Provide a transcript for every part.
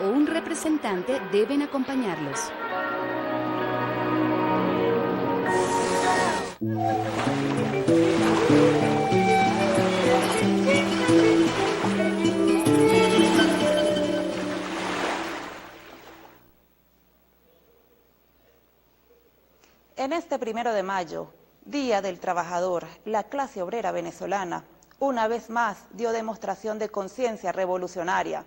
o un representante deben acompañarlos. En este 1 de mayo, Día del Trabajador, la clase obrera venezolana, una vez más, dio demostración de conciencia revolucionaria.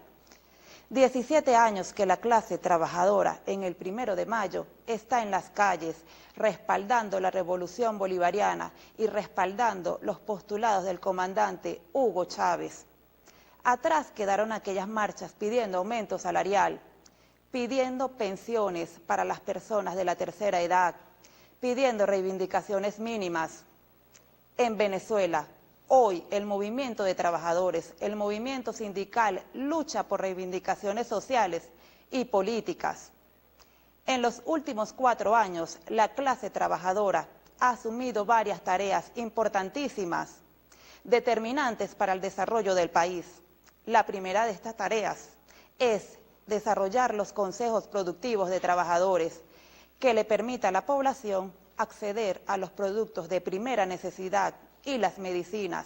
17 años que la clase trabajadora en el 1 de mayo está en las calles respaldando la revolución bolivariana y respaldando los postulados del comandante Hugo Chávez. Atrás quedaron aquellas marchas pidiendo aumento salarial, pidiendo pensiones para las personas de la tercera edad, pidiendo reivindicaciones mínimas. En Venezuela, hoy el movimiento de trabajadores, el movimiento sindical lucha por reivindicaciones sociales y políticas. En los últimos 4 años, la clase trabajadora ha asumido varias tareas importantísimas, determinantes para el desarrollo del país. La primera de estas tareas es desarrollar los consejos productivos de trabajadores, que le permita a la población acceder a los productos de primera necesidad y las medicinas.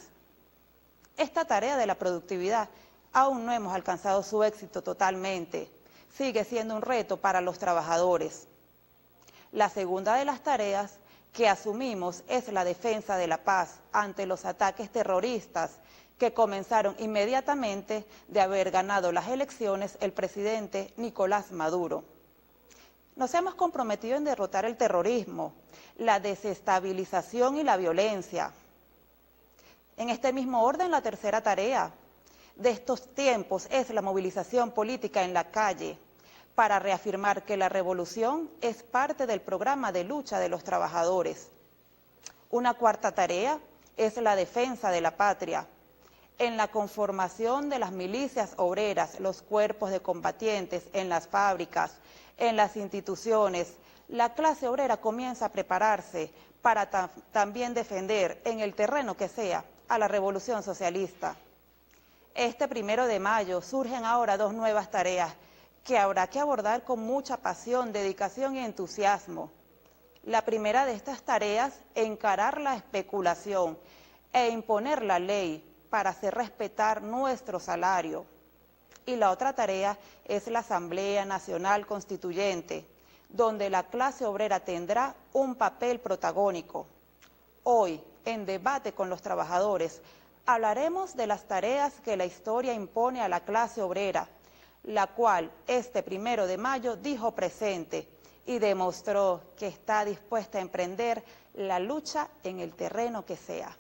Esta tarea de la productividad aún no hemos alcanzado su éxito totalmente. Sigue siendo un reto para los trabajadores. La segunda de las tareas que asumimos es la defensa de la paz ante los ataques terroristas que comenzaron inmediatamente de haber ganado las elecciones el presidente Nicolás Maduro. Nos hemos comprometido en derrotar el terrorismo, la desestabilización y la violencia. En este mismo orden, la tercera tarea de estos tiempos es la movilización política en la calle para reafirmar que la revolución es parte del programa de lucha de los trabajadores. Una cuarta tarea es la defensa de la patria, en la conformación de las milicias obreras, los cuerpos de combatientes en las fábricas, en las instituciones. La clase obrera comienza a prepararse para también defender en el terreno que sea a la revolución socialista. Este 1 de mayo surgen ahora 2 nuevas tareas que habrá que abordar con mucha pasión, dedicación y entusiasmo. La primera de estas tareas, encarar la especulación e imponer la ley para hacer respetar nuestro salario. Y la otra tarea es la Asamblea Nacional Constituyente, donde la clase obrera tendrá un papel protagónico. Hoy, en debate con los trabajadores, hablaremos de las tareas que la historia impone a la clase obrera, la cual este 1 de mayo dijo presente y demostró que está dispuesta a emprender la lucha en el terreno que sea.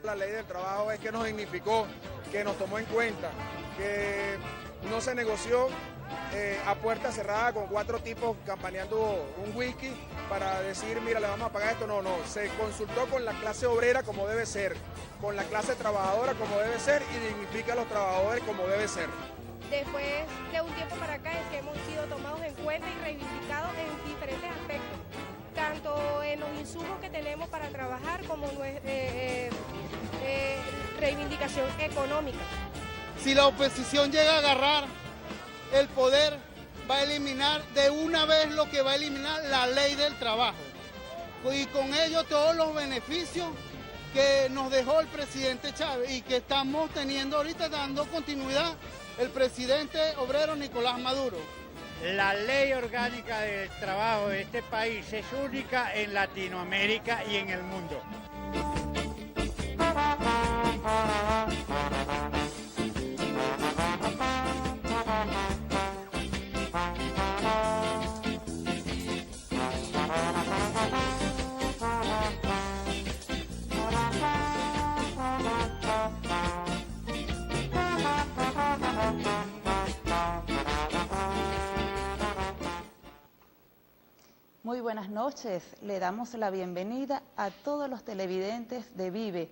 La ley del trabajo es que nos dignificó, que nos tomó en cuenta, que no se negoció a puerta cerrada con 4 tipos campaneando un whisky para decir, mira, le vamos a pagar esto. No, se consultó con la clase obrera como debe ser, con la clase trabajadora como debe ser y dignifica a los trabajadores como debe ser. Después de un tiempo para acá es que hemos sido tomados en cuenta y reivindicados en diferentes aspectos, tanto en los insumos que tenemos para trabajar como reivindicación económica. Si la oposición llega a agarrar el poder, va a eliminar de una vez lo que va a eliminar la ley del trabajo. Y con ello todos los beneficios que nos dejó el presidente Chávez y que estamos teniendo ahorita dando continuidad el presidente obrero Nicolás Maduro. La ley orgánica del trabajo de este país es única en Latinoamérica y en el mundo. Muy buenas noches. Le damos la bienvenida a todos los televidentes de Vive,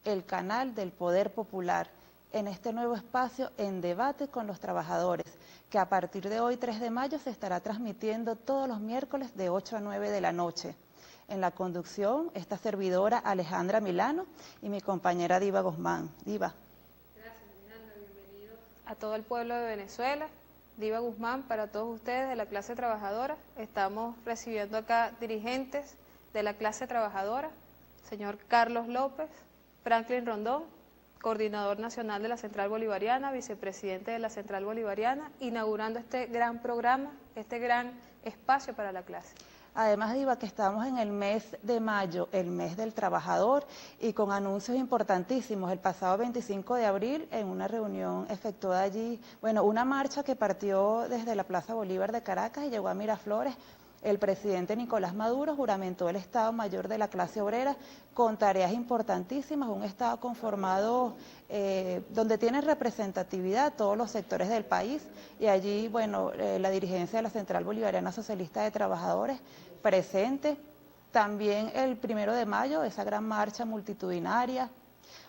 el canal del Poder Popular, en este nuevo espacio en debate con los trabajadores, que a partir de hoy, 3 de mayo, se estará transmitiendo todos los miércoles de 8 a 9 de la noche. En la conducción, esta servidora Alejandra Milano y mi compañera Diva Guzmán. Diva. Gracias, Alejandra. Bienvenidos a todo el pueblo de Venezuela. Diva Guzmán, para todos ustedes de la clase trabajadora. Estamos recibiendo acá dirigentes de la clase trabajadora, señor Carlos López, Franklin Rondón, coordinador nacional de la Central Bolivariana, vicepresidente de la Central Bolivariana, inaugurando este gran programa, este gran espacio para la clase. Además, Diva, que estamos en el mes de mayo, el mes del trabajador, y con anuncios importantísimos. El pasado 25 de abril, en una reunión efectuada allí, una marcha que partió desde la Plaza Bolívar de Caracas y llegó a Miraflores, el presidente Nicolás Maduro juramentó el Estado Mayor de la clase obrera con tareas importantísimas, un Estado conformado donde tienen representatividad todos los sectores del país, y allí, la dirigencia de la Central Bolivariana Socialista de Trabajadores presente. También el 1 de mayo, esa gran marcha multitudinaria.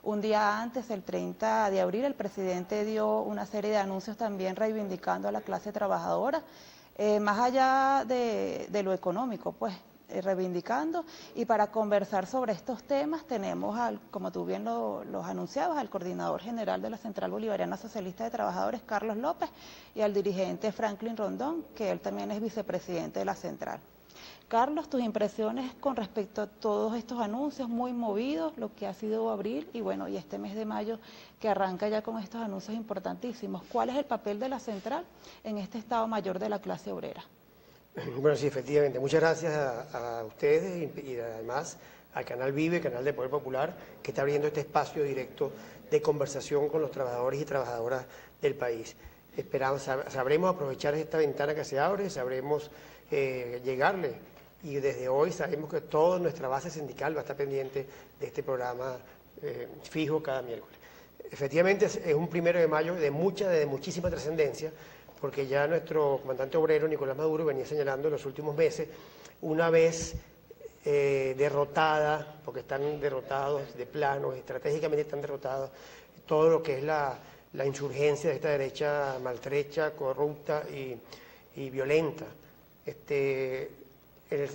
Un día antes, el 30 de abril, el presidente dio una serie de anuncios también reivindicando a la clase trabajadora, más allá de lo económico, reivindicando. Y para conversar sobre estos temas tenemos, como tú bien los anunciabas, al coordinador general de la Central Bolivariana Socialista de Trabajadores, Carlos López, y al dirigente Franklin Rondón, que él también es vicepresidente de la Central. Carlos, tus impresiones con respecto a todos estos anuncios muy movidos, lo que ha sido abril y este mes de mayo que arranca ya con estos anuncios importantísimos. ¿Cuál es el papel de la Central en este Estado Mayor de la clase obrera? Bueno, sí, efectivamente. Muchas gracias a ustedes y además al Canal Vive, Canal de Poder Popular, que está abriendo este espacio directo de conversación con los trabajadores y trabajadoras del país. Sabremos aprovechar esta ventana que se abre, sabremos llegarle. Y desde hoy sabemos que toda nuestra base sindical va a estar pendiente de este programa fijo cada miércoles. Efectivamente, es un 1 de mayo de muchísima trascendencia, porque ya nuestro comandante obrero, Nicolás Maduro, venía señalando en los últimos meses, una vez derrotada, porque están derrotados de plano, estratégicamente están derrotados, todo lo que es la insurgencia de esta derecha maltrecha, corrupta y violenta.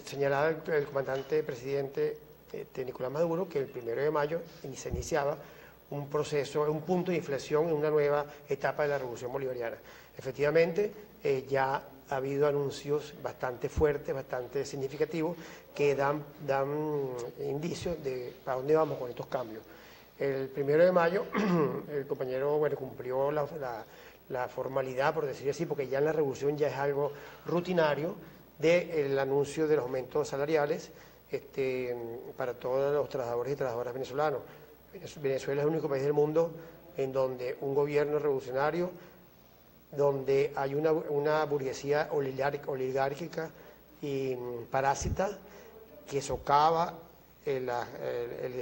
Señalaba el comandante presidente Nicolás Maduro que el 1 de mayo se iniciaba un proceso, un punto de inflexión en una nueva etapa de la revolución bolivariana. Efectivamente, ya ha habido anuncios bastante fuertes, bastante significativos, que dan indicios de para dónde vamos con estos cambios. El 1 de mayo, el compañero cumplió la formalidad, por decir así, porque ya en la revolución ya es algo rutinario, del anuncio de los aumentos salariales para todos los trabajadores y trabajadoras venezolanos. Venezuela es el único país del mundo en donde un gobierno revolucionario, donde hay una burguesía oligárquica y parásita que socava el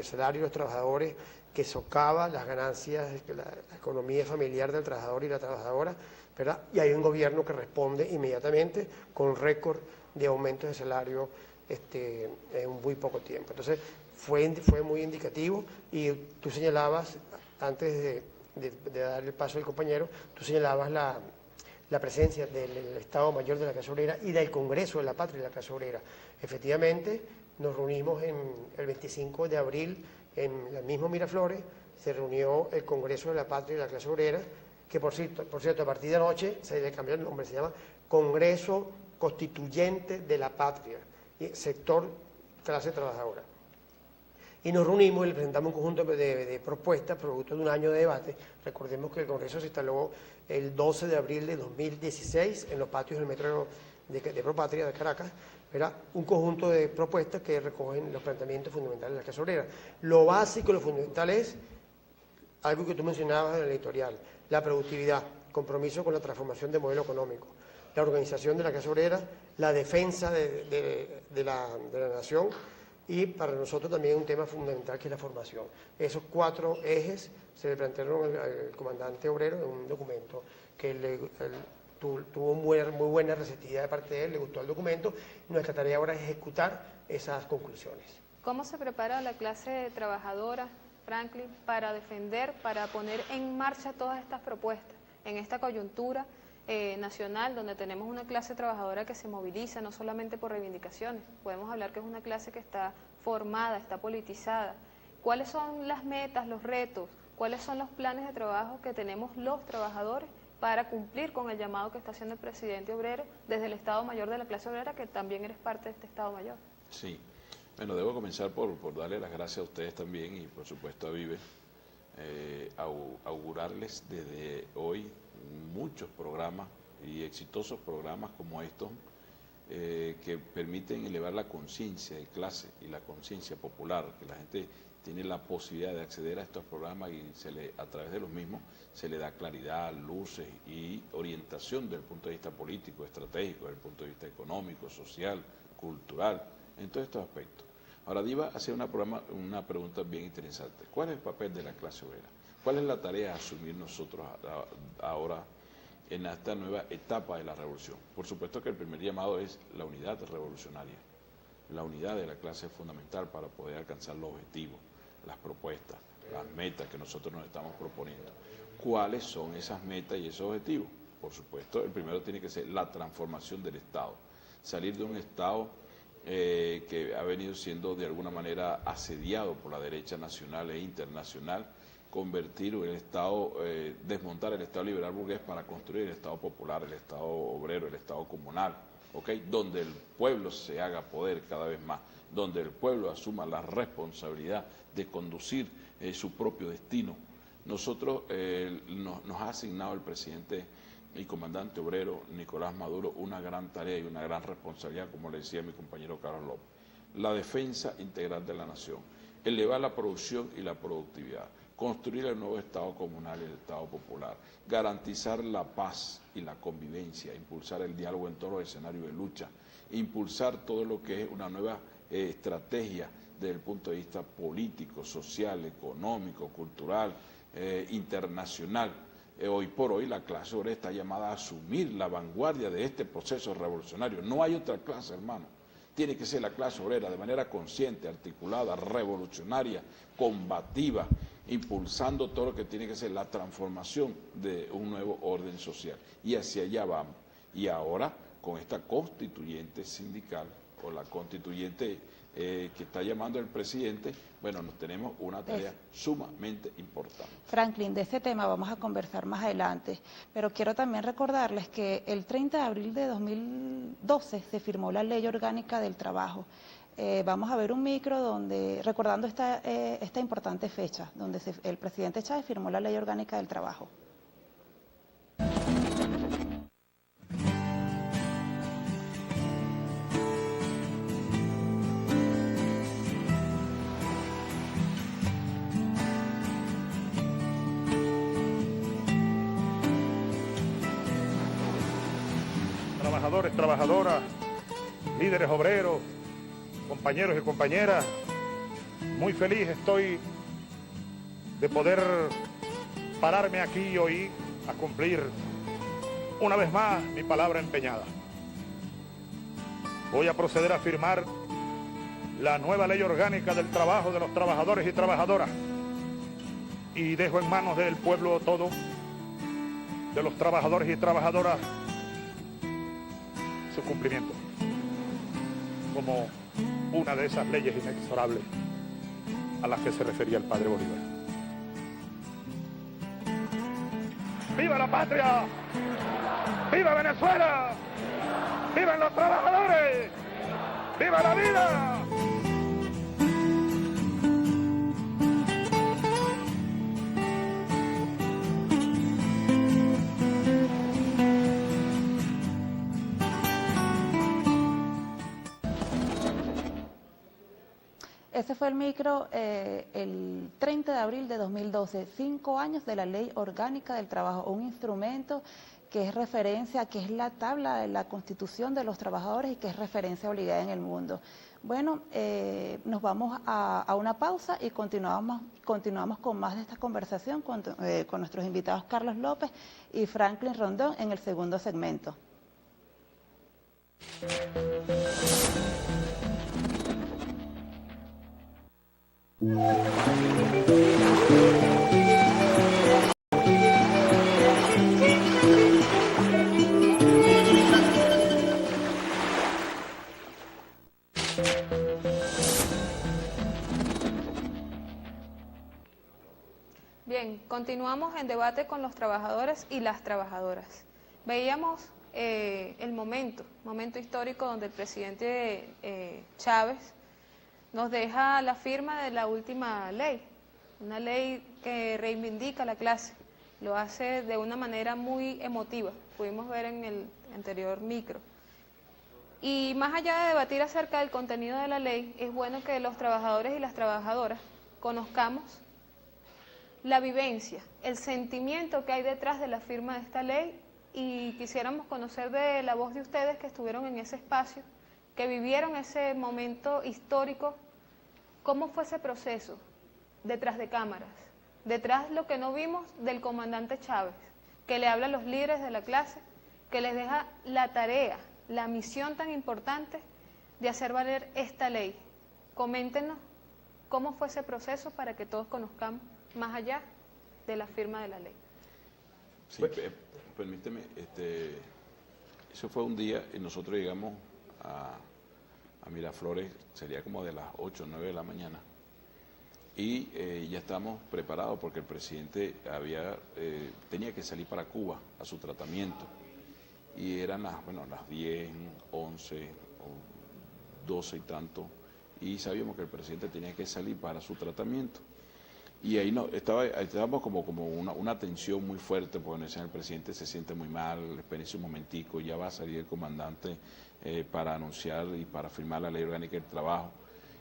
salario de los trabajadores, que socava las ganancias, la economía familiar del trabajador y la trabajadora, ¿verdad? Y hay un gobierno que responde inmediatamente con récord de aumentos de salario en muy poco tiempo. Entonces, fue muy indicativo, y tú señalabas, antes de dar el paso al compañero, tú señalabas la presencia del Estado Mayor de la clase obrera y del Congreso de la Patria de la clase obrera. Efectivamente, nos reunimos el 25 de abril en el mismo Miraflores, se reunió el Congreso de la Patria de la clase obrera, que por cierto, a partir de anoche se le cambió el nombre, se llama Congreso Constituyente de la Patria, sector clase trabajadora. Y nos reunimos y le presentamos un conjunto de propuestas, producto de un año de debate. Recordemos que el Congreso se instaló el 12 de abril de 2016 en los patios del metro de Propatria de Caracas, ¿verdad? Un conjunto de propuestas que recogen los planteamientos fundamentales de la clase obrera. Lo básico, lo fundamental es algo que tú mencionabas en el editorial: la productividad, compromiso con la transformación del modelo económico, la organización de la clase obrera, la defensa de la nación, y para nosotros también un tema fundamental que es la formación. Esos 4 ejes se le plantearon al comandante obrero en un documento que tuvo muy buena receptividad de parte de él, le gustó el documento. Nuestra tarea ahora es ejecutar esas conclusiones. ¿Cómo se prepara la clase trabajadora, Franklin, para defender, para poner en marcha todas estas propuestas en esta coyuntura nacional, donde tenemos una clase trabajadora que se moviliza no solamente por reivindicaciones? Podemos hablar que es una clase que está formada, está politizada. ¿Cuáles son las metas, los retos? ¿Cuáles son los planes de trabajo que tenemos los trabajadores para cumplir con el llamado que está haciendo el presidente obrero desde el Estado Mayor de la clase obrera, que también eres parte de este Estado Mayor? Sí. Bueno, debo comenzar por darle las gracias a ustedes también y por supuesto a Vive, augurarles desde hoy muchos programas y exitosos programas como estos que permiten elevar la conciencia de clase y la conciencia popular, que la gente tiene la posibilidad de acceder a estos programas y a través de los mismos se le da claridad, luces y orientación desde el punto de vista político, estratégico, desde el punto de vista económico, social, cultural, en todos estos aspectos. Ahora, Diva hacía una pregunta bien interesante. ¿Cuál es el papel de la clase obrera? ¿Cuál es la tarea a asumir nosotros ahora en esta nueva etapa de la revolución? Por supuesto que el primer llamado es la unidad revolucionaria. La unidad de la clase es fundamental para poder alcanzar los objetivos, las propuestas, las metas que nosotros nos estamos proponiendo. ¿Cuáles son esas metas y esos objetivos? Por supuesto, el primero tiene que ser la transformación del Estado. Salir de un Estado que ha venido siendo de alguna manera asediado por la derecha nacional e internacional, convertir el Estado, desmontar el Estado liberal burgués para construir el Estado popular, el Estado obrero, el Estado comunal, ¿okay? Donde el pueblo se haga poder cada vez más, donde el pueblo asuma la responsabilidad de conducir su propio destino. Nosotros nos ha asignado el presidente y comandante obrero Nicolás Maduro una gran tarea y una gran responsabilidad, como le decía mi compañero Carlos López: la defensa integral de la nación, elevar la producción y la productividad, construir el nuevo Estado comunal y el Estado popular, garantizar la paz y la convivencia, impulsar el diálogo en todos los escenarios de lucha, impulsar todo lo que es una nueva estrategia desde el punto de vista político, social, económico, cultural, internacional. Hoy por hoy la clase obrera está llamada a asumir la vanguardia de este proceso revolucionario. No hay otra clase, hermano. Tiene que ser la clase obrera de manera consciente, articulada, revolucionaria, combativa, impulsando todo lo que tiene que ser la transformación de un nuevo orden social. Y hacia allá vamos. Y ahora, con esta constituyente sindical, o la constituyente que está llamando el presidente, bueno, nos tenemos una tarea sumamente importante. Franklin, de este tema vamos a conversar más adelante, pero quiero también recordarles que el 30 de abril de 2012 se firmó la Ley Orgánica del Trabajo. Vamos a ver un micro donde, recordando esta importante fecha, donde el presidente Chávez firmó la Ley Orgánica del Trabajo. Trabajadores, trabajadoras, líderes obreros, compañeros y compañeras, muy feliz estoy de poder pararme aquí hoy a cumplir una vez más mi palabra empeñada. Voy a proceder a firmar la nueva Ley Orgánica del Trabajo de los trabajadores y trabajadoras y dejo en manos del pueblo todo, de los trabajadores y trabajadoras, su cumplimiento como una de esas leyes inexorables a las que se refería el padre Bolívar. ¡Viva la patria! ¡Viva Venezuela! ¡Vivan los trabajadores! ¡Viva la vida! Ese fue el micro el 30 de abril de 2012, 5 años de la Ley Orgánica del Trabajo, un instrumento que es referencia, que es la tabla de la Constitución de los Trabajadores y que es referencia obligada en el mundo. Bueno, nos vamos a una pausa y continuamos con más de esta conversación con nuestros invitados Carlos López y Franklin Rondón en el segundo segmento. Bien, continuamos en debate con los trabajadores y las trabajadoras. Veíamos el momento histórico donde el presidente Chávez nos deja la firma de la última ley, una ley que reivindica a la clase, lo hace de una manera muy emotiva, pudimos ver en el anterior micro. Y más allá de debatir acerca del contenido de la ley, es bueno que los trabajadores y las trabajadoras conozcamos la vivencia, el sentimiento que hay detrás de la firma de esta ley, y quisiéramos conocer de la voz de ustedes que estuvieron en ese espacio, que vivieron ese momento histórico, cómo fue ese proceso detrás de cámaras, detrás lo que no vimos del comandante Chávez, que le habla a los líderes de la clase, que les deja la tarea, la misión tan importante de hacer valer esta ley. Coméntenos cómo fue ese proceso para que todos conozcamos más allá de la firma de la ley. Sí, permíteme, eso fue un día y nosotros llegamos a Miraflores, sería como de las 8 o 9 de la mañana, y ya estamos preparados porque el presidente tenía que salir para Cuba a su tratamiento, y eran las 10, 11, 12 y tanto, y sabíamos que el presidente tenía que salir para su tratamiento. Y ahí estábamos como una tensión muy fuerte, porque decían, el presidente se siente muy mal, espérense un momentico, ya va a salir el comandante para anunciar y para firmar la ley orgánica del trabajo.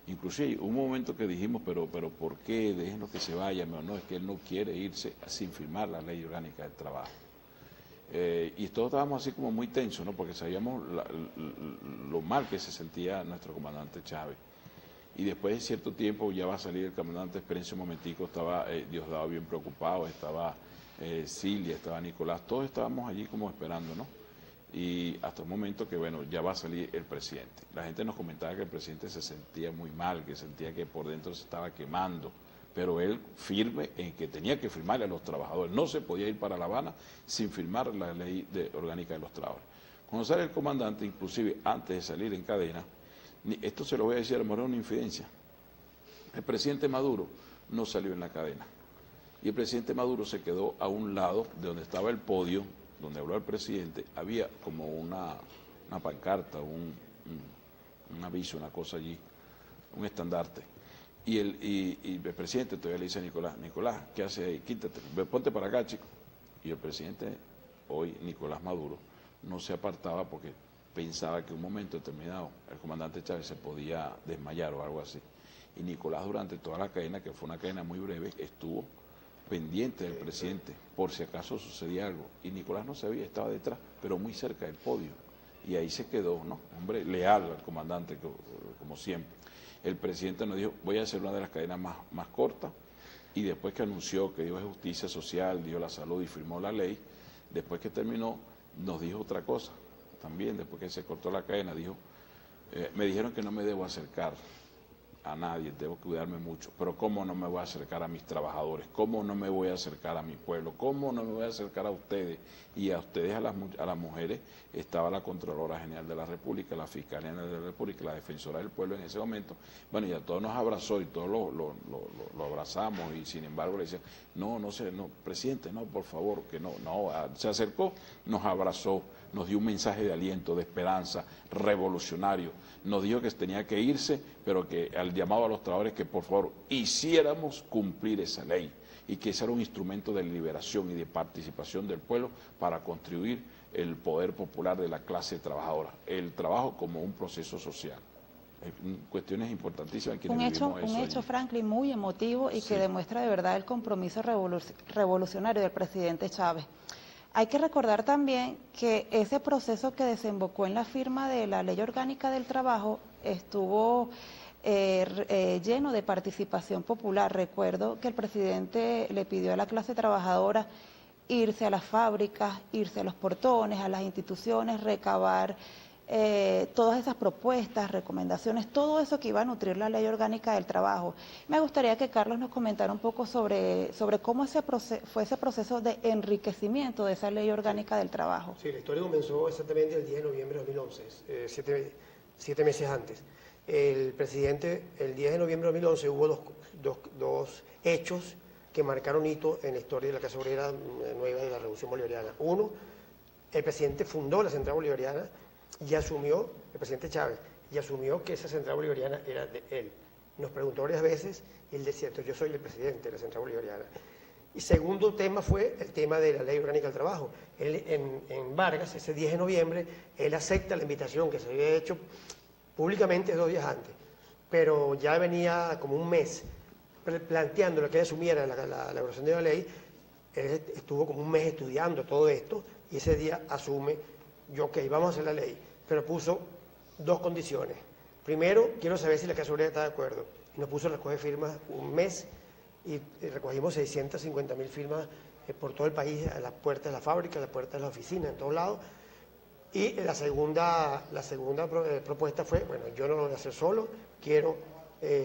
Inclusive un momento que dijimos, pero ¿por qué? Déjenlo que se vaya. No, es que él no quiere irse sin firmar la ley orgánica del trabajo. Y todos estábamos así como muy tensos, ¿no? Porque sabíamos lo mal que se sentía nuestro comandante Chávez. Y después de cierto tiempo ya va a salir el comandante, espérense un momentico, estaba Diosdado bien preocupado, estaba Cilia, estaba Nicolás, todos estábamos allí como esperando, ¿no? Y hasta un momento que, bueno, ya va a salir el presidente. La gente nos comentaba que el presidente se sentía muy mal, que sentía que por dentro se estaba quemando, pero él firme en que tenía que firmarle a los trabajadores. No se podía ir para La Habana sin firmar la ley orgánica de los trabajadores. Cuando sale el comandante, inclusive antes de salir en cadena, esto se lo voy a decir, a lo mejor es una infidencia. El presidente Maduro no salió en la cadena. Y el presidente Maduro se quedó a un lado de donde estaba el podio, donde habló el presidente. Había como una pancarta, un aviso, una cosa allí, un estandarte. Y el presidente todavía le dice a Nicolás, ¿qué hace ahí? Quítate, ponte para acá, chico. Y el presidente, hoy Nicolás Maduro, no se apartaba porque pensaba que en un momento determinado el comandante Chávez se podía desmayar o algo así. Y Nicolás, durante toda la cadena, que fue una cadena muy breve, estuvo pendiente del presidente por si acaso sucedía algo. Y Nicolás no sabía, estaba detrás, pero muy cerca del podio. Y ahí se quedó, ¿no? Hombre leal al comandante, como siempre. El presidente nos dijo, voy a hacer una de las cadenas más cortas, y después que anunció que dio justicia social, dio la salud y firmó la ley, después que terminó, nos dijo otra cosa. También, después que se cortó la cadena, dijo, me dijeron que no me debo acercar a nadie, debo cuidarme mucho, pero ¿cómo no me voy a acercar a mis trabajadores? ¿Cómo no me voy a acercar a mi pueblo? ¿Cómo no me voy a acercar a ustedes? Y a ustedes, a las mujeres, estaba la Contralora General de la República, la Fiscalía General de la República, la Defensora del Pueblo en ese momento. Bueno, y a todos nos abrazó y todos lo abrazamos, y sin embargo le decían, no, presidente, no, por favor, que no, se acercó, nos abrazó, nos dio un mensaje de aliento, de esperanza, revolucionario, nos dijo que tenía que irse, pero que al llamado a los trabajadores que por favor hiciéramos cumplir esa ley, y que ese era un instrumento de liberación y de participación del pueblo para contribuir el poder popular de la clase trabajadora, el trabajo como un proceso social. Cuestiones importantísimas. Un hecho, Franklin, muy emotivo y que demuestra de verdad el compromiso revolucionario del presidente Chávez. Hay que recordar también que ese proceso que desembocó en la firma de la Ley Orgánica del Trabajo estuvo lleno de participación popular. Recuerdo que el presidente le pidió a la clase trabajadora irse a las fábricas, irse a los portones, a las instituciones, recabar todas esas propuestas, recomendaciones, todo eso que iba a nutrir la Ley Orgánica del Trabajo. Me gustaría que Carlos nos comentara un poco sobre cómo fue ese proceso de enriquecimiento de esa Ley Orgánica del Trabajo. Sí, la historia comenzó exactamente el 10 de noviembre de 2011, siete meses antes. El presidente, el 10 de noviembre de 2011 hubo dos hechos que marcaron hito en la historia de la clase obrera nueva de la Revolución Bolivariana. Uno, el presidente fundó la Central Bolivariana y asumió, el presidente Chávez, y asumió que esa Central Bolivariana era de él. Nos preguntó varias veces y él decía, yo soy el presidente de la Central Bolivariana. Y segundo tema fue el tema de la Ley Orgánica del Trabajo. Él, en Vargas, ese 10 de noviembre, él acepta la invitación que se había hecho públicamente 2 días antes, pero ya venía como un mes planteando lo que él asumiera la elaboración de la ley. Él estuvo como un mes estudiando todo esto y ese día asume, vamos a hacer la ley, pero puso 2 condiciones. Primero, quiero saber si la clase obrera está de acuerdo. Y nos puso a recoger firmas un mes y recogimos 650.000 firmas por todo el país, a las puertas de la fábrica, a las puertas de la oficina, en todos lados. Y la segunda propuesta fue, bueno, yo no lo voy a hacer solo, quiero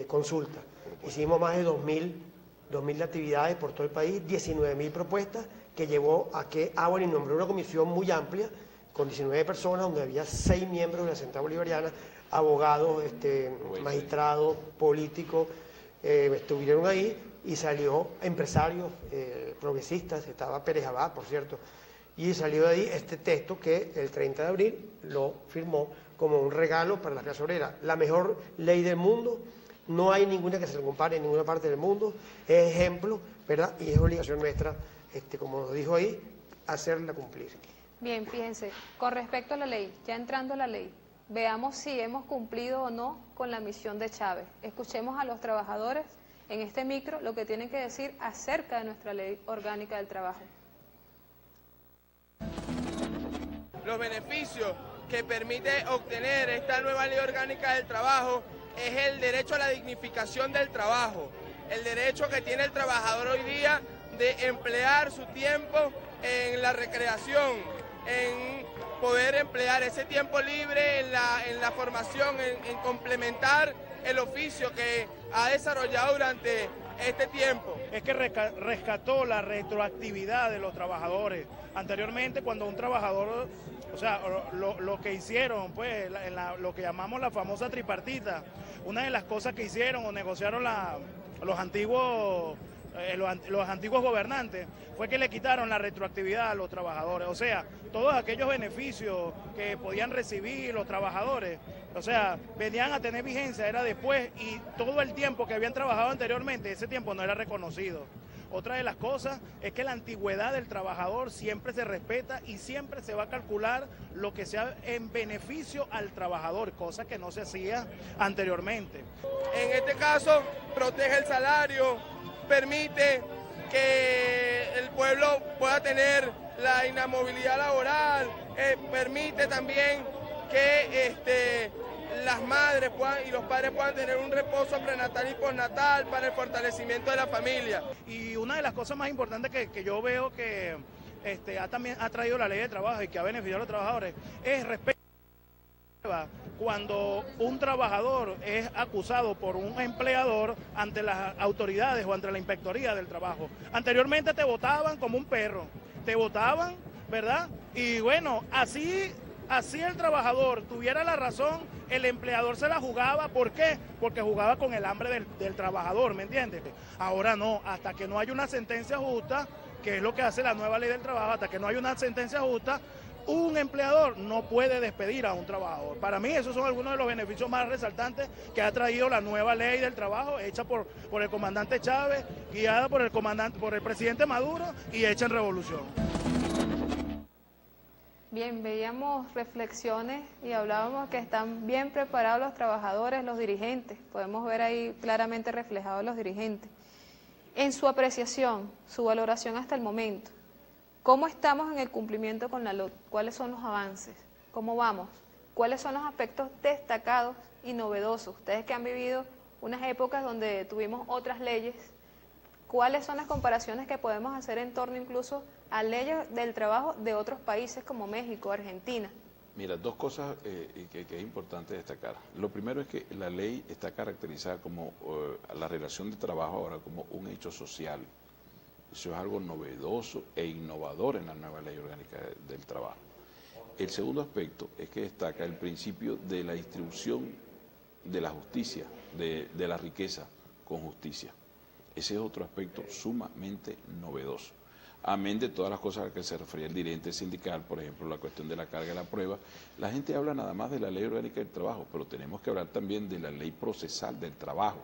consulta. Hicimos más de 2.000 actividades por todo el país, 19.000 propuestas, que llevó a que y nombró una comisión muy amplia, con 19 personas, donde había 6 miembros de la Central Bolivariana, abogados, magistrados, políticos, estuvieron ahí y salió empresarios, progresistas, estaba Pérez Abad, por cierto, y salió de ahí este texto que el 30 de abril lo firmó como un regalo para la clase obrera. La mejor ley del mundo, no hay ninguna que se le compare en ninguna parte del mundo, es ejemplo, ¿verdad? Y es obligación nuestra, como nos dijo ahí, hacerla cumplir. Bien, fíjense, con respecto a la ley, ya entrando a la ley, veamos si hemos cumplido o no con la misión de Chávez. Escuchemos a los trabajadores en este micro lo que tienen que decir acerca de nuestra Ley Orgánica del Trabajo. Los beneficios que permite obtener esta nueva Ley Orgánica del Trabajo es el derecho a la dignificación del trabajo, el derecho que tiene el trabajador hoy día de emplear su tiempo en la recreación, en poder emplear ese tiempo libre en la formación, en complementar el oficio que ha desarrollado durante este tiempo. Es que rescató la retroactividad de los trabajadores. Anteriormente, cuando un trabajador, o sea, lo que hicieron, pues, lo que llamamos la famosa tripartita, una de las cosas que hicieron o negociaron los antiguos gobernantes fue que le quitaron la retroactividad a los trabajadores, o sea, todos aquellos beneficios que podían recibir los trabajadores, o sea, venían a tener vigencia, era después, y todo el tiempo que habían trabajado anteriormente, ese tiempo no era reconocido. Otra de las cosas es que la antigüedad del trabajador siempre se respeta y siempre se va a calcular lo que sea en beneficio al trabajador, cosa que no se hacía anteriormente. En este caso, protege el salario, permite que el pueblo pueda tener la inamovilidad laboral, permite también que las madres y los padres puedan tener un reposo prenatal y postnatal para el fortalecimiento de la familia. Y una de las cosas más importantes que yo veo que también ha traído la ley de trabajo y que ha beneficiado a los trabajadores es respeto. Cuando un trabajador es acusado por un empleador ante las autoridades o ante la inspectoría del trabajo. Anteriormente te votaban como un perro, te votaban, ¿verdad? Y bueno, así el trabajador tuviera la razón, el empleador se la jugaba. ¿Por qué? Porque jugaba con el hambre del trabajador, ¿me entiendes? Ahora no, hasta que no haya una sentencia justa, que es lo que hace la nueva ley del trabajo, hasta que no haya una sentencia justa, un empleador no puede despedir a un trabajador. Para mí esos son algunos de los beneficios más resaltantes que ha traído la nueva ley del trabajo, hecha por el comandante Chávez, guiada por el presidente Maduro y hecha en revolución. Bien, veíamos reflexiones y hablábamos que están bien preparados los trabajadores, los dirigentes. Podemos ver ahí claramente reflejados los dirigentes. En su apreciación, su valoración hasta el momento, ¿Cómo estamos en el cumplimiento con la LOT? ¿Cuáles son los avances? ¿Cómo vamos? ¿Cuáles son los aspectos destacados y novedosos? Ustedes que han vivido unas épocas donde tuvimos otras leyes, ¿cuáles son las comparaciones que podemos hacer en torno incluso a leyes del trabajo de otros países como México, Argentina? Mira, dos cosas que es importante destacar. Lo primero es que la ley está caracterizada como la relación de trabajo ahora como un hecho social. Eso es algo novedoso e innovador en la nueva ley orgánica del trabajo. El segundo aspecto es que destaca el principio de la distribución de la justicia, de la riqueza con justicia. Ese es otro aspecto sumamente novedoso. Amén de todas las cosas a las que se refería el dirigente sindical, por ejemplo, la cuestión de la carga de la prueba. La gente habla nada más de la ley orgánica del trabajo, pero tenemos que hablar también de la ley procesal del trabajo,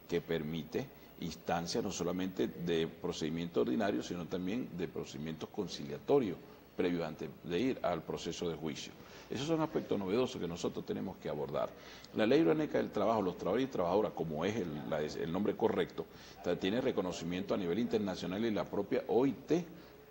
que permite instancias no solamente de procedimiento ordinario, sino también de procedimientos conciliatorios previos antes de ir al proceso de juicio. Esos son aspectos novedosos que nosotros tenemos que abordar. La ley orgánica del trabajo, los trabajadores y trabajadoras, como es el nombre correcto, tiene reconocimiento a nivel internacional y la propia OIT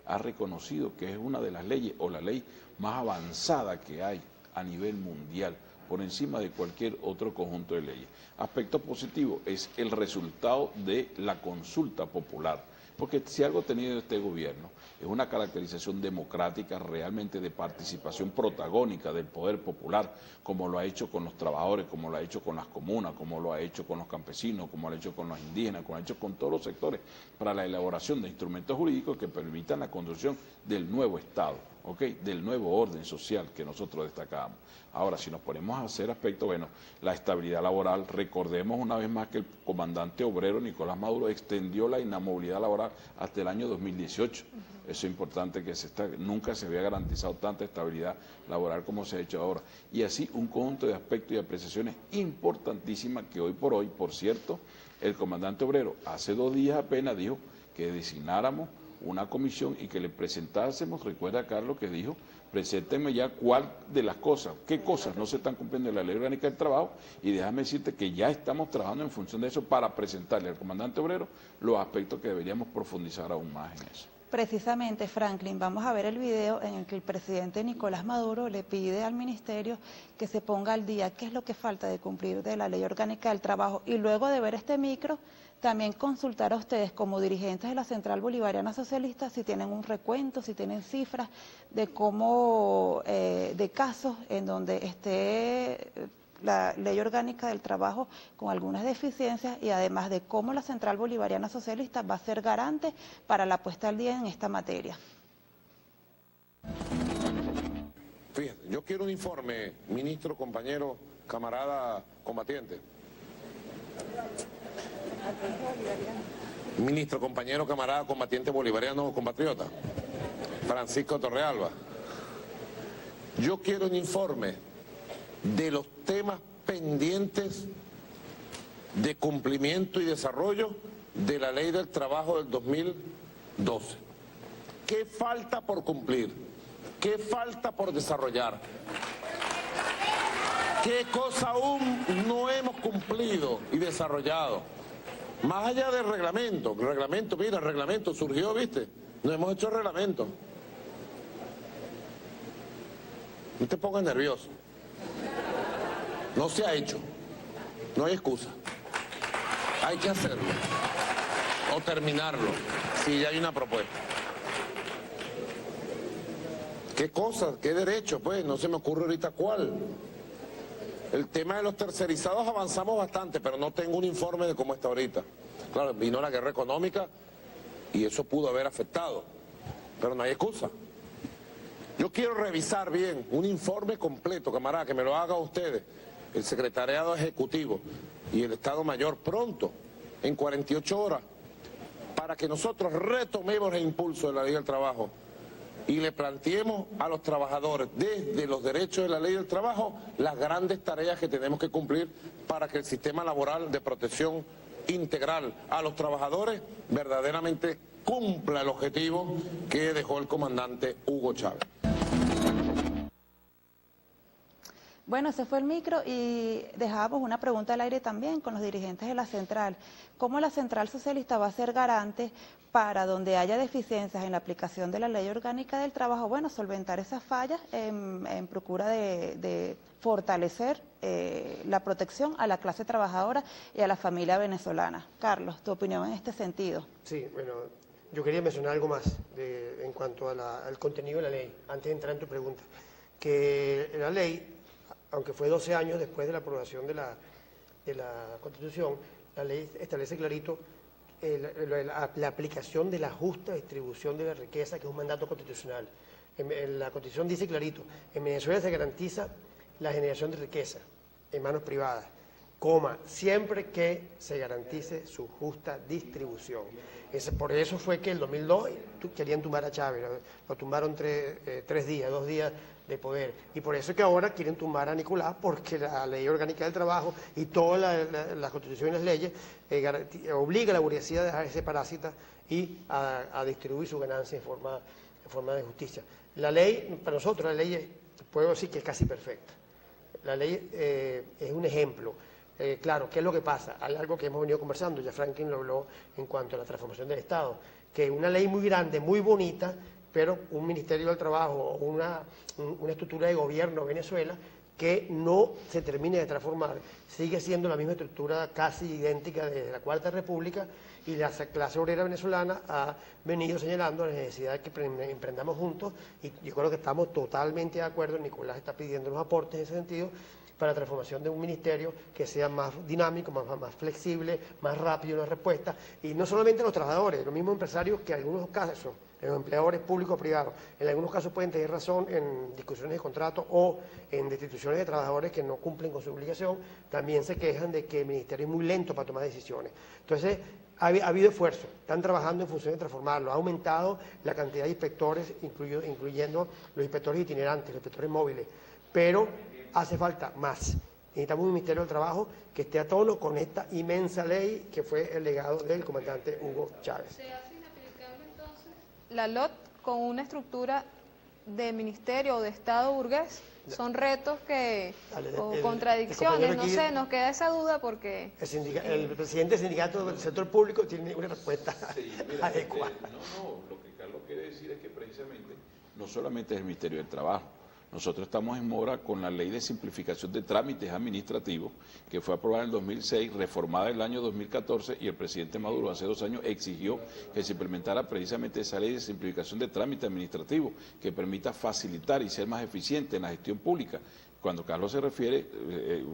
ha reconocido que es una de las leyes o la ley más avanzada que hay a nivel mundial, por encima de cualquier otro conjunto de leyes. Aspecto positivo es el resultado de la consulta popular, porque si algo ha tenido este gobierno es una caracterización democrática realmente de participación protagónica del poder popular, como lo ha hecho con los trabajadores, como lo ha hecho con las comunas, como lo ha hecho con los campesinos, como lo ha hecho con los indígenas, como lo ha hecho con todos los sectores, para la elaboración de instrumentos jurídicos que permitan la construcción del nuevo Estado, del nuevo orden social que nosotros destacábamos. Ahora, si nos ponemos a hacer aspectos, bueno, la estabilidad laboral, recordemos una vez más que el comandante obrero Nicolás Maduro extendió la inamovilidad laboral hasta el año 2018. Eso es importante, que nunca se había garantizado tanta estabilidad laboral como se ha hecho ahora. Y así un conjunto de aspectos y apreciaciones importantísimas que hoy por hoy, por cierto, el comandante obrero hace 2 días apenas dijo que designáramos una comisión y que le presentásemos, recuerda Carlos que dijo, preséntenme ya cuál de las cosas, qué cosas no se están cumpliendo en la ley orgánica del trabajo, y déjame decirte que ya estamos trabajando en función de eso para presentarle al comandante obrero los aspectos que deberíamos profundizar aún más en eso. Precisamente, Franklin, vamos a ver el video en el que el presidente Nicolás Maduro le pide al ministerio que se ponga al día qué es lo que falta de cumplir de la ley orgánica del trabajo, y luego de ver este micro, también consultar a ustedes como dirigentes de la Central Bolivariana Socialista si tienen un recuento, si tienen cifras de cómo, de casos en donde esté la ley orgánica del trabajo con algunas deficiencias, y además de cómo la Central Bolivariana Socialista va a ser garante para la puesta al día en esta materia. Fíjate, yo quiero un informe, ministro, compañero, camarada combatiente. Ministro, compañero, camarada, combatiente bolivariano, compatriota, Francisco Torrealba. Yo quiero un informe de los temas pendientes de cumplimiento y desarrollo de la Ley del Trabajo del 2012. ¿Qué falta por cumplir? ¿Qué falta por desarrollar? ¿Qué cosa aún no hemos cumplido y desarrollado? Más allá del reglamento, mira, el reglamento surgió, ¿viste? No hemos hecho el reglamento. No te pongas nervioso. No se ha hecho. No hay excusa. Hay que hacerlo. O terminarlo, si ya hay una propuesta. ¿Qué cosas? ¿Qué derecho? Pues no se me ocurre ahorita cuál. El tema de los tercerizados avanzamos bastante, pero no tengo un informe de cómo está ahorita. Claro, vino la guerra económica y eso pudo haber afectado, pero no hay excusa. Yo quiero revisar bien un informe completo, camarada, que me lo haga ustedes, el Secretariado Ejecutivo y el Estado Mayor pronto, en 48 horas, para que nosotros retomemos el impulso de la Ley del Trabajo y le planteemos a los trabajadores, desde los derechos de la Ley del Trabajo, las grandes tareas que tenemos que cumplir para que el sistema laboral de protección integral a los trabajadores verdaderamente cumpla el objetivo que dejó el comandante Hugo Chávez. Bueno, ese fue el micro y dejábamos una pregunta al aire también con los dirigentes de la central. ¿Cómo la central socialista va a ser garante para donde haya deficiencias en la aplicación de la Ley Orgánica del Trabajo? Bueno, solventar esas fallas en procura de fortalecer la protección a la clase trabajadora y a la familia venezolana. Carlos, tu opinión en este sentido. Sí, bueno, yo quería mencionar algo más en cuanto al contenido de la ley, antes de entrar en tu pregunta. Que la ley, aunque fue 12 años después de la aprobación de la Constitución, la ley establece clarito la aplicación de la justa distribución de la riqueza, que es un mandato constitucional. En la Constitución dice clarito, en Venezuela se garantiza la generación de riqueza en manos privadas, siempre que se garantice su justa distribución. Por eso fue que en el 2002 querían tumbar a Chávez, lo tumbaron 2 días de poder. Y por eso es que ahora quieren tumbar a Nicolás, porque la Ley Orgánica del Trabajo y todas las constituciones y las leyes obliga a la burguesía a dejar ese parásita y a distribuir su ganancia en forma de justicia. La ley, para nosotros, la ley, puedo decir que es casi perfecta. La ley es un ejemplo. Claro, ¿qué es lo que pasa? Hay algo que hemos venido conversando, ya Franklin lo habló en cuanto a la transformación del Estado, que una ley muy grande, muy bonita, pero un Ministerio del Trabajo, una estructura de gobierno en Venezuela que no se termine de transformar, sigue siendo la misma estructura casi idéntica desde la Cuarta República, y la clase obrera venezolana ha venido señalando la necesidad de que emprendamos juntos, y yo creo que estamos totalmente de acuerdo. Nicolás está pidiendo los aportes en ese sentido, para la transformación de un ministerio que sea más dinámico, más flexible, más rápido en la respuesta, y no solamente los trabajadores, los mismos empresarios, que en algunos casos, los empleadores públicos privados, en algunos casos pueden tener razón en discusiones de contrato o en destituciones de trabajadores que no cumplen con su obligación, también se quejan de que el ministerio es muy lento para tomar decisiones. Entonces, ha habido esfuerzo, están trabajando en función de transformarlo, ha aumentado la cantidad de inspectores, incluyendo los inspectores itinerantes, los inspectores móviles, pero hace falta más. Necesitamos un Ministerio del Trabajo que esté a tono con esta inmensa ley que fue el legado del comandante Hugo Chávez. ¿Se hace inaplicable entonces la LOT con una estructura de ministerio o de Estado burgués? Son retos o contradicciones, no sé, nos queda esa duda porque... El presidente del sindicato del sector público tiene una respuesta adecuada. Lo que Carlos quiere decir es que precisamente no solamente es el Ministerio del Trabajo. Nosotros estamos en mora con la Ley de Simplificación de Trámites Administrativos, que fue aprobada en el 2006, reformada en el año 2014, y el presidente Maduro hace 2 años exigió que se implementara precisamente esa Ley de Simplificación de Trámites Administrativos, que permita facilitar y ser más eficiente en la gestión pública. Cuando Carlos se refiere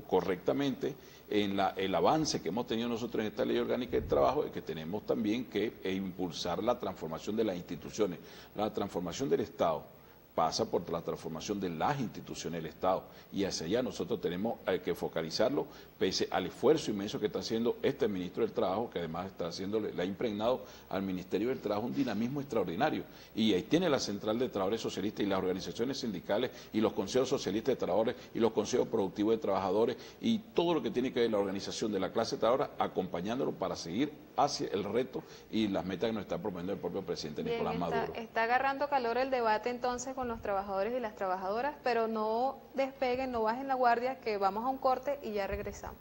correctamente en el avance que hemos tenido nosotros en esta Ley Orgánica del Trabajo, es que tenemos también que impulsar la transformación de las instituciones, la transformación del Estado pasa por la transformación de las instituciones del Estado, y hacia allá nosotros tenemos que focalizarlo, pese al esfuerzo inmenso que está haciendo este ministro del Trabajo, que además le ha impregnado al Ministerio del Trabajo un dinamismo extraordinario, y ahí tiene la Central de Trabajadores Socialistas y las organizaciones sindicales y los consejos socialistas de trabajadores y los consejos productivos de trabajadores y todo lo que tiene que ver la organización de la clase trabajadora, acompañándolo para seguir hacia el reto y las metas que nos está proponiendo el propio presidente Nicolás Maduro. Está agarrando calor el debate entonces con los trabajadores y las trabajadoras, pero no despeguen, no bajen la guardia, que vamos a un corte y ya regresamos.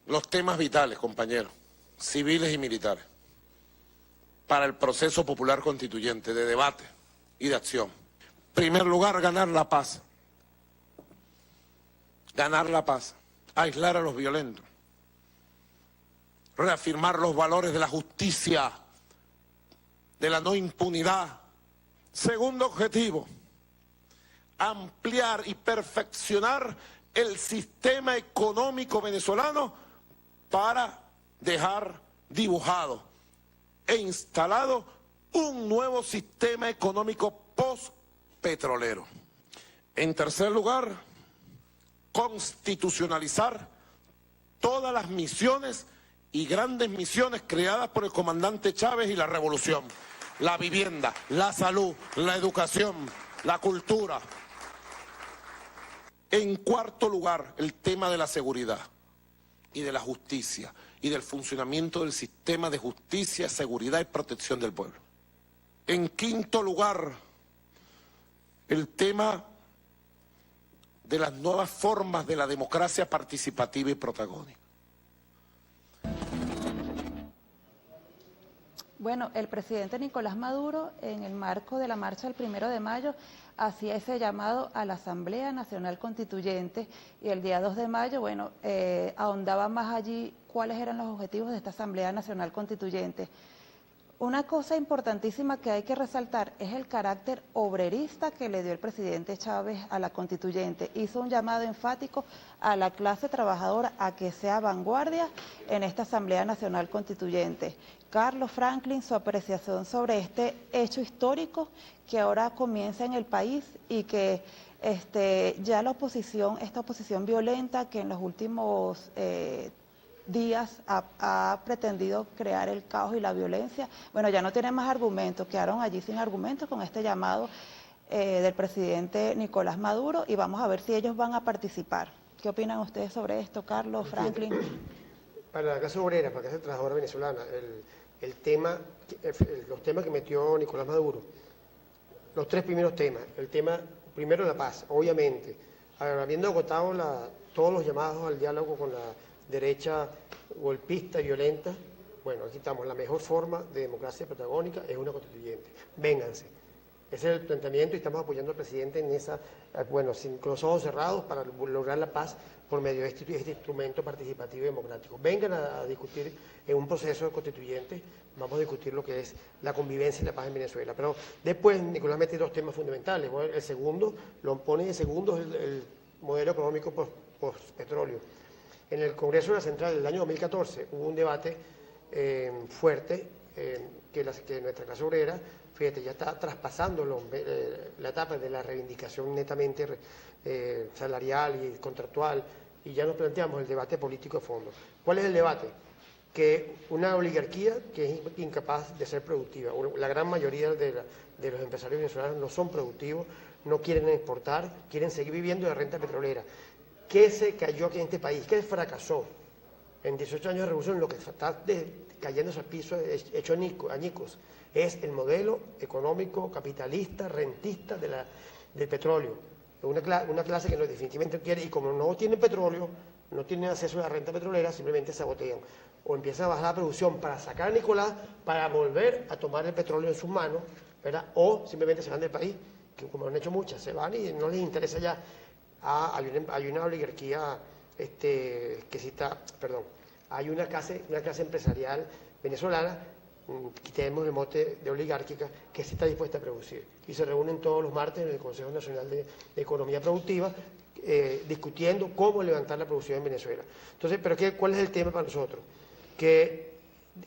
Los temas vitales, compañeros, civiles y militares, para el proceso popular constituyente de debate y de acción. En primer lugar, ganar la paz. Ganar la paz, aislar a los violentos, reafirmar los valores de la justicia, de la no impunidad. Segundo objetivo, ampliar y perfeccionar el sistema económico venezolano para dejar dibujado e instalado un nuevo sistema económico post-petrolero. En tercer lugar, constitucionalizar todas las misiones y grandes misiones creadas por el comandante Chávez y la revolución. la vivienda, la salud, la educación, la cultura. En cuarto lugar, el tema de la seguridad y de la justicia y del funcionamiento del sistema de justicia, seguridad y protección del pueblo. En quinto lugar, el tema de las nuevas formas de la democracia participativa y protagónica. Bueno, el presidente Nicolás Maduro, en el marco de la marcha del 1 de mayo, hacía ese llamado a la Asamblea Nacional Constituyente y el día 2 de mayo, bueno, ahondaba más allí cuáles eran los objetivos de esta Asamblea Nacional Constituyente. Una cosa importantísima que hay que resaltar es el carácter obrerista que le dio el presidente Chávez a la constituyente. Hizo un llamado enfático a la clase trabajadora a que sea vanguardia en esta Asamblea Nacional Constituyente. Carlos Franklin, su apreciación sobre este hecho histórico que ahora comienza en el país y que ya la oposición, esta oposición violenta que en los últimos días ha pretendido crear el caos y la violencia, bueno, ya no tienen más argumentos, quedaron allí sin argumentos con este llamado del presidente Nicolás Maduro y vamos a ver si ellos van a participar. ¿Qué opinan ustedes sobre esto, Carlos, Franklin? Para la clase obrera, para la clase trabajadora venezolana, los temas que metió Nicolás Maduro, los tres primeros temas, el tema primero la paz, obviamente, habiendo agotado todos los llamados al diálogo con la derecha golpista y violenta, bueno, aquí estamos, la mejor forma de democracia protagónica es una constituyente, vénganse. Ese es el planteamiento y estamos apoyando al presidente en esa, bueno, con los ojos cerrados para lograr la paz por medio de este instrumento participativo y democrático. Vengan a discutir en un proceso constituyente, vamos a discutir lo que es la convivencia y la paz en Venezuela. Pero después Nicolás mete dos temas fundamentales. Bueno, el segundo, lo pone de segundo, es el modelo económico post-petróleo. En el Congreso de la Central del año 2014 hubo un debate fuerte que nuestra clase obrera, fíjate, ya está traspasando la etapa de la reivindicación netamente salarial y contractual, y ya nos planteamos el debate político de fondo. ¿Cuál es el debate? Que una oligarquía que es incapaz de ser productiva. La gran mayoría de los empresarios venezolanos no son productivos, no quieren exportar, quieren seguir viviendo de renta petrolera. ¿Qué se cayó aquí en este país? ¿Qué fracasó? En 18 años de revolución lo que está cayéndose al piso, hecho añicos, es el modelo económico, capitalista, rentista del petróleo. Una clase que definitivamente quiere, y como no tienen petróleo, no tienen acceso a la renta petrolera, simplemente sabotean. O empiezan a bajar la producción para sacar a Nicolás, para volver a tomar el petróleo en sus manos, ¿verdad? O simplemente se van del país, que como han hecho muchas, se van y no les interesa ya. Hay una oligarquía que sí está, perdón, hay una clase empresarial venezolana, quitemos el mote de oligárquica, que sí está dispuesta a producir. Y se reúnen todos los martes en el Consejo Nacional de Economía Productiva, discutiendo cómo levantar la producción en Venezuela. Entonces, ¿pero cuál es el tema para nosotros? Que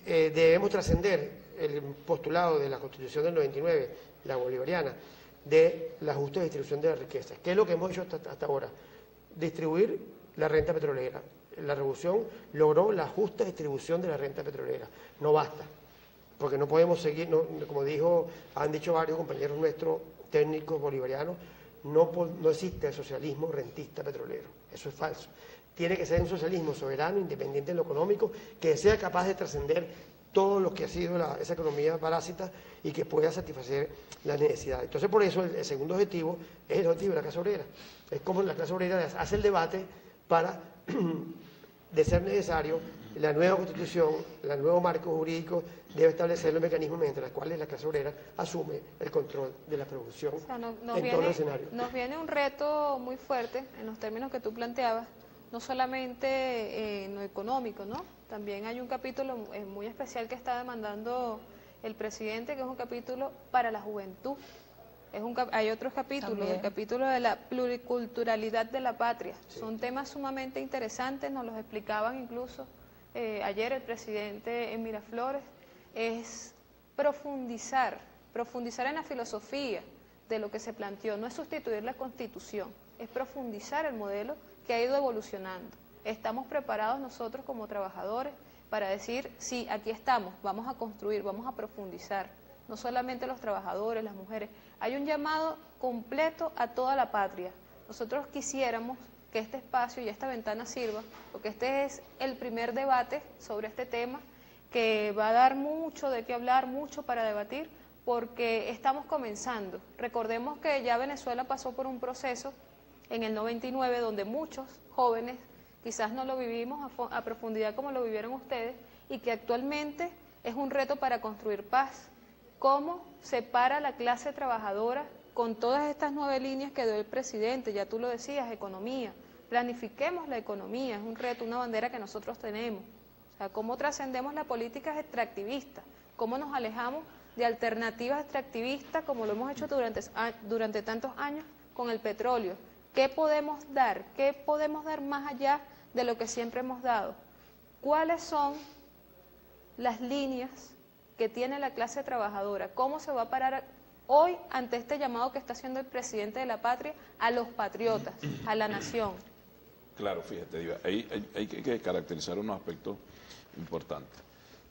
debemos trascender el postulado de la Constitución del 99, la bolivariana, de la justa distribución de la riqueza. ¿Qué es lo que hemos hecho hasta ahora? Distribuir la renta petrolera. La revolución logró la justa distribución de la renta petrolera. No basta, porque no podemos seguir, como han dicho varios compañeros nuestros técnicos bolivarianos, no existe el socialismo rentista petrolero. Eso es falso. Tiene que ser un socialismo soberano, independiente en lo económico, que sea capaz de trascender todo lo que ha sido esa economía parásita y que pueda satisfacer las necesidades. Entonces, por eso el segundo objetivo es el objetivo de la clase obrera. Es como la clase obrera hace el debate para, de ser necesario, la nueva Constitución, el nuevo marco jurídico debe establecer los mecanismos mediante los cuales la clase obrera asume el control de la producción en todos los escenarios. Nos viene un reto muy fuerte en los términos que tú planteabas, no solamente en lo económico, ¿no? También hay un capítulo muy especial que está demandando el presidente, que es un capítulo para la juventud. Hay otros capítulos, también el capítulo de la pluriculturalidad de la patria. Sí. Son temas sumamente interesantes, nos los explicaban incluso ayer el presidente en Miraflores. Es profundizar en la filosofía de lo que se planteó. No es sustituir la Constitución, es profundizar el modelo que ha ido evolucionando. Estamos preparados nosotros como trabajadores para decir, sí, aquí estamos, vamos a construir, vamos a profundizar. no solamente los trabajadores, las mujeres, hay un llamado completo a toda la patria. Nosotros quisiéramos que este espacio y esta ventana sirva, porque este es el primer debate sobre este tema, que va a dar mucho de qué hablar, mucho para debatir, porque estamos comenzando. Recordemos que ya Venezuela pasó por un proceso en el 99, donde muchos jóvenes quizás no lo vivimos a profundidad como lo vivieron ustedes, y que actualmente es un reto para construir paz. ¿Cómo se para la clase trabajadora con todas estas 9 líneas que dio el presidente? Ya tú lo decías, economía. Planifiquemos la economía, es un reto, una bandera que nosotros tenemos. O sea, ¿cómo trascendemos las políticas extractivistas? ¿Cómo nos alejamos de alternativas extractivistas como lo hemos hecho durante tantos años con el petróleo? ¿Qué podemos dar? ¿Qué podemos dar más allá de lo que siempre hemos dado? ¿Cuáles son las líneas que tiene la clase trabajadora? ¿Cómo se va a parar hoy ante este llamado que está haciendo el presidente de la patria a los patriotas, a la nación? Claro, fíjate, Diva, hay que caracterizar unos aspectos importantes.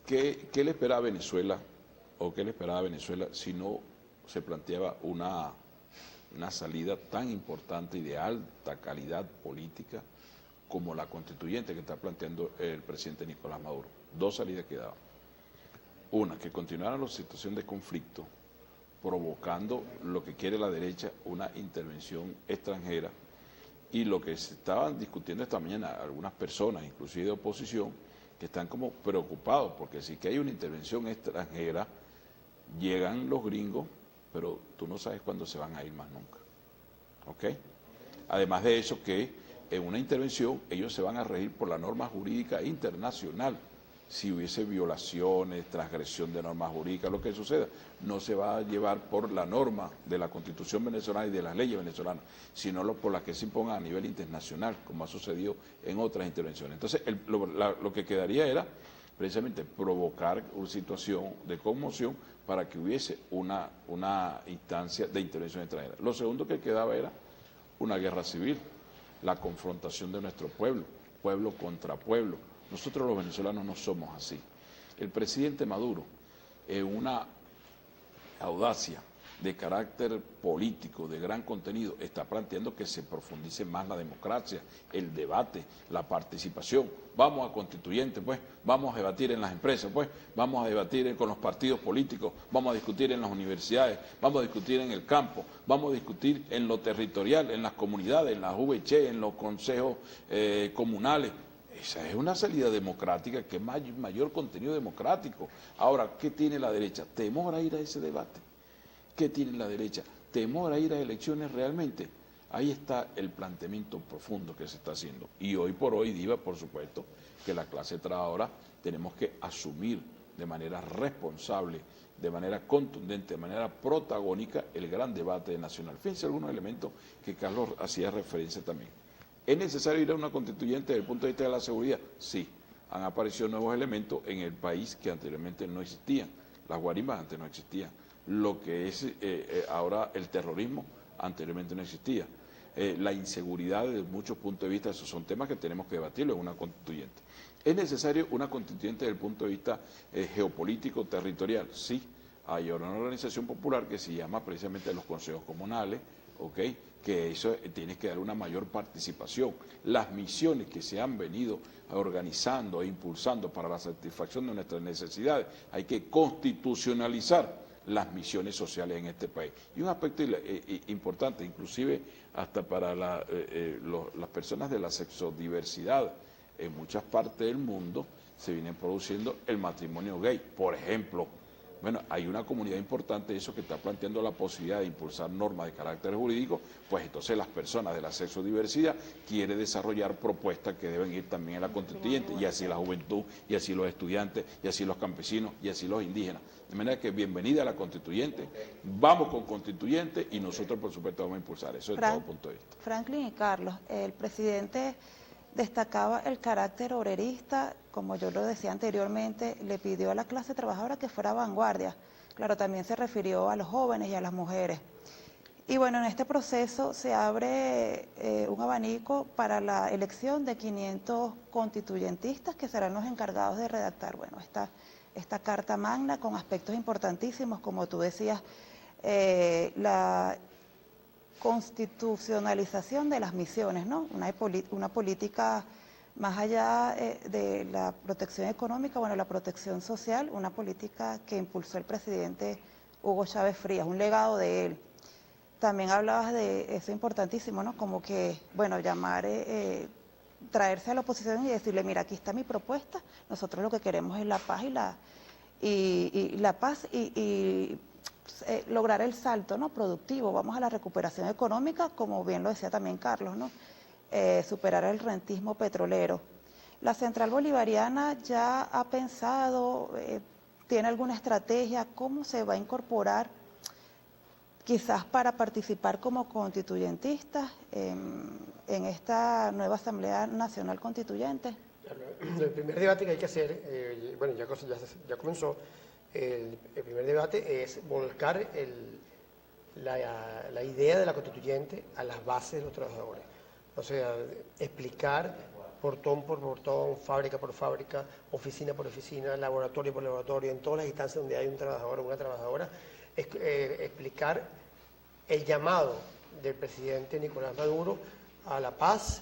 ¿Qué le esperaba a Venezuela, o qué le esperaba a Venezuela si no se planteaba una salida tan importante y de alta calidad política como la constituyente que está planteando el presidente Nicolás Maduro? 2 salidas quedaban. Una, que continuara la situación de conflicto, provocando lo que quiere la derecha, una intervención extranjera, y lo que se estaban discutiendo esta mañana algunas personas, inclusive de oposición, que están como preocupados, porque si que hay una intervención extranjera, llegan los gringos, pero tú no sabes cuándo se van a ir más nunca. ¿Ok? Además de eso, que en una intervención ellos se van a regir por la norma jurídica internacional. Si hubiese violaciones, transgresión de normas jurídicas, lo que suceda, no se va a llevar por la norma de la Constitución venezolana y de las leyes venezolanas, sino por las que se impongan a nivel internacional, como ha sucedido en otras intervenciones. Entonces, lo que quedaría era precisamente provocar una situación de conmoción para que hubiese una instancia de intervención extranjera. Lo segundo que quedaba era una guerra civil, la confrontación de nuestro pueblo, pueblo contra pueblo. Nosotros los venezolanos no somos así. El presidente Maduro, en una audacia de carácter político, de gran contenido, está planteando que se profundice más la democracia, el debate, la participación. Vamos a constituyentes, pues, vamos a debatir en las empresas, pues, vamos a debatir con los partidos políticos, vamos a discutir en las universidades, vamos a discutir en el campo, vamos a discutir en lo territorial, en las comunidades, en las VC, en los consejos comunales. Esa es una salida democrática que es mayor contenido democrático. Ahora, ¿qué tiene la derecha? Temor a ir a ese debate. ¿Qué tiene la derecha? Temor a ir a elecciones realmente. Ahí está el planteamiento profundo que se está haciendo. Y hoy por hoy, Diva, por supuesto, que la clase trabajadora tenemos que asumir de manera responsable, de manera contundente, de manera protagónica el gran debate nacional. Fíjense algunos elementos que Carlos hacía referencia también. ¿Es necesario ir a una constituyente desde el punto de vista de la seguridad? Sí, han aparecido nuevos elementos en el país que anteriormente no existían. Las guarimbas antes no existían. Lo que es ahora el terrorismo anteriormente no existía. La inseguridad desde muchos puntos de vista, esos son temas que tenemos que debatirlo en una constituyente. ¿Es necesario una constituyente desde el punto de vista geopolítico, territorial? Sí, hay ahora una organización popular que se llama precisamente los consejos comunales, ¿ok?, que eso tiene que dar una mayor participación. Las misiones que se han venido organizando e impulsando para la satisfacción de nuestras necesidades, hay que constitucionalizar las misiones sociales en este país. Y un aspecto importante, inclusive hasta para las personas de la sexodiversidad, en muchas partes del mundo se viene produciendo el matrimonio gay, por ejemplo. Bueno, hay una comunidad importante de eso que está planteando la posibilidad de impulsar normas de carácter jurídico, pues entonces las personas de la sexodiversidad quieren desarrollar propuestas que deben ir también a la constituyente, y así la juventud, y así los estudiantes, y así los campesinos, y así los indígenas. De manera que bienvenida a la constituyente, vamos con constituyente y nosotros por supuesto vamos a impulsar eso desde todo punto de vista. Franklin y Carlos, el presidente destacaba el carácter obrerista, como yo lo decía anteriormente, le pidió a la clase trabajadora que fuera vanguardia. Claro, también se refirió a los jóvenes y a las mujeres. Y bueno, en este proceso se abre un abanico para la elección de 500 constituyentistas que serán los encargados de redactar, bueno, esta Carta Magna con aspectos importantísimos, como tú decías, la constitucionalización de las misiones, ¿no? Una política más allá de la protección económica, bueno, la protección social, una política que impulsó el presidente Hugo Chávez Frías, un legado de él. También hablabas de eso importantísimo, ¿no? Como que, bueno, traerse a la oposición y decirle, mira, aquí está mi propuesta, nosotros lo que queremos es la paz y lograr el salto, ¿no? Productivo, vamos a la recuperación económica, como bien lo decía también Carlos, ¿no? Superar el rentismo petrolero. La Central Bolivariana ya ha pensado, tiene alguna estrategia, cómo se va a incorporar quizás para participar como constituyentistas en esta nueva Asamblea Nacional Constituyente. El primer debate que hay que hacer, bueno, ya comenzó, el primer debate es volcar la idea de la constituyente a las bases de los trabajadores. O sea, explicar portón por portón, fábrica por fábrica, oficina por oficina, laboratorio por laboratorio, en todas las instancias donde hay un trabajador o una trabajadora, explicar el llamado del presidente Nicolás Maduro a la paz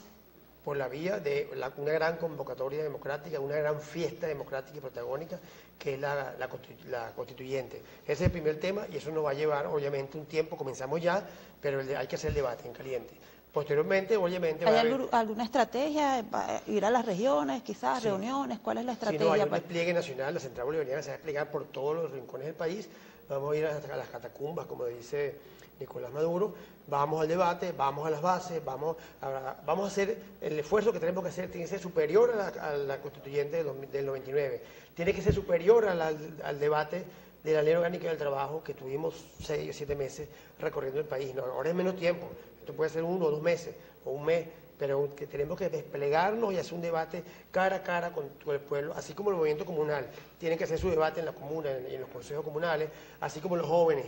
por la vía de una gran convocatoria democrática, una gran fiesta democrática y protagónica que es la constituyente. Ese es el primer tema y eso nos va a llevar obviamente un tiempo, comenzamos ya, pero hay que hacer el debate en caliente. Posteriormente, obviamente... ¿Hay alguna estrategia? ¿Ir a las regiones, quizás, sí, reuniones? ¿Cuál es la estrategia? Sí, no, hay un despliegue nacional, la Central Bolivariana se va a desplegar por todos los rincones del país, vamos a ir a las catacumbas, como dice Nicolás Maduro, vamos al debate, vamos a las bases, vamos a hacer el esfuerzo que tenemos que hacer, tiene que ser superior a la constituyente del 99, tiene que ser superior al debate de la Ley Orgánica del Trabajo que tuvimos 6 o 7 meses recorriendo el país. No, ahora es menos tiempo, esto puede ser 1 o 2 meses o un mes, pero que tenemos que desplegarnos y hacer un debate cara a cara con el pueblo, así como el movimiento comunal tiene que hacer su debate en la comuna, en los consejos comunales, así como los jóvenes,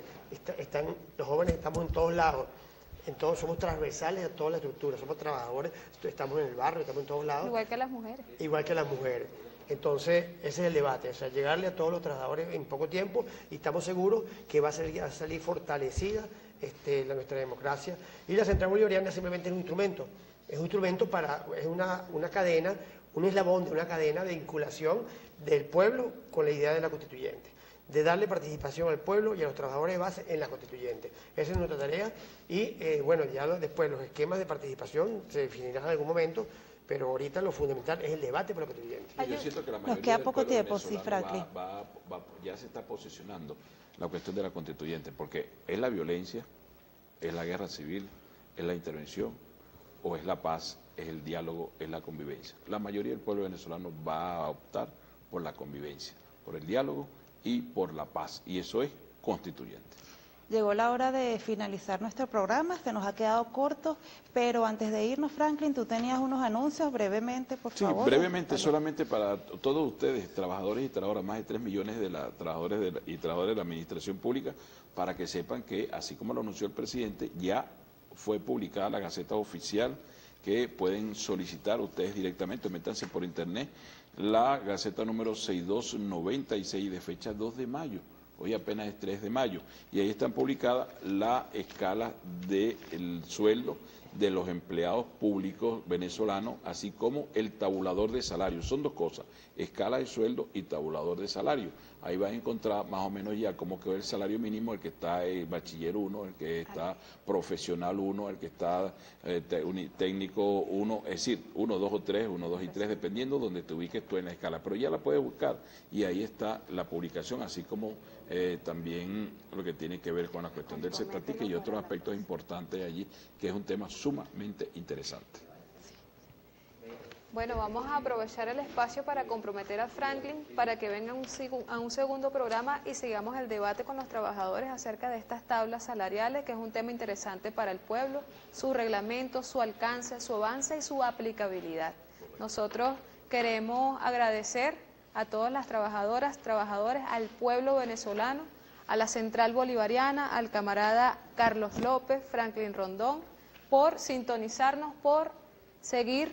los jóvenes estamos en todos lados, somos transversales a toda la estructura, somos trabajadores, estamos en el barrio, estamos en todos lados. Igual que las mujeres. Igual que las mujeres. Entonces, ese es el debate, o sea, llegarle a todos los trabajadores en poco tiempo y estamos seguros que va a salir fortalecida nuestra democracia. Y la Central Bolivariana simplemente es un instrumento es una cadena, un eslabón de una cadena de vinculación del pueblo con la idea de la constituyente, de darle participación al pueblo y a los trabajadores de base en la constituyente. Esa es nuestra tarea y bueno, ya después los esquemas de participación se definirán en algún momento, pero ahorita lo fundamental es el debate por la constituyente. Yo siento que la nos queda poco tiempo, sí, Franklin. Ya se está posicionando la cuestión de la constituyente, porque es la violencia, es la guerra civil, es la intervención, o es la paz, es el diálogo, es la convivencia. La mayoría del pueblo venezolano va a optar por la convivencia, por el diálogo y por la paz, y eso es constituyente. Llegó la hora de finalizar nuestro programa, se nos ha quedado corto, pero antes de irnos, Franklin, tú tenías unos anuncios brevemente, por favor. Sí, brevemente, solamente para todos ustedes, trabajadores y trabajadoras, más de 3 millones de trabajadores y trabajadoras de la administración pública, para que sepan que, así como lo anunció el presidente, ya fue publicada la Gaceta Oficial, que pueden solicitar ustedes directamente, métanse por internet, la Gaceta número 6296 de fecha 2 de mayo, hoy apenas es 3 de mayo, y ahí están publicadas la escala del sueldo de los empleados públicos venezolanos, así como el tabulador de salario. Son dos cosas, escala de sueldo y tabulador de salario. Ahí vas a encontrar más o menos ya cómo quedó el salario mínimo, el que está bachiller 1, el que está profesional 1, el que está técnico 1, es decir, 1, 2 o 3, 1, 2 y 3, dependiendo donde te ubiques tú en la escala. Pero ya la puedes buscar y ahí está la publicación, así como también lo que tiene que ver con la cuestión del CEPATIC y otros aspectos importantes allí, que es un tema sumamente interesante. Bueno, vamos a aprovechar el espacio para comprometer a Franklin para que venga a un segundo programa y sigamos el debate con los trabajadores acerca de estas tablas salariales, que es un tema interesante para el pueblo, su reglamento, su alcance, su avance y su aplicabilidad. Nosotros queremos agradecer a todas las trabajadoras, trabajadores, al pueblo venezolano, a la Central Bolivariana, al camarada Carlos López, Franklin Rondón, por sintonizarnos, por seguir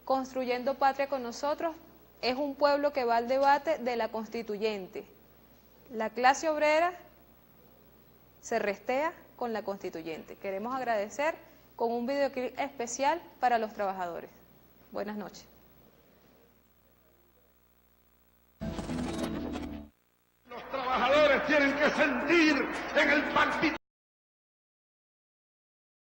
construyendo patria con nosotros, es un pueblo que va al debate de la constituyente. La clase obrera se restea con la constituyente. Queremos agradecer con un videoclip especial para los trabajadores. Buenas noches. Los trabajadores tienen que sentir en el palpito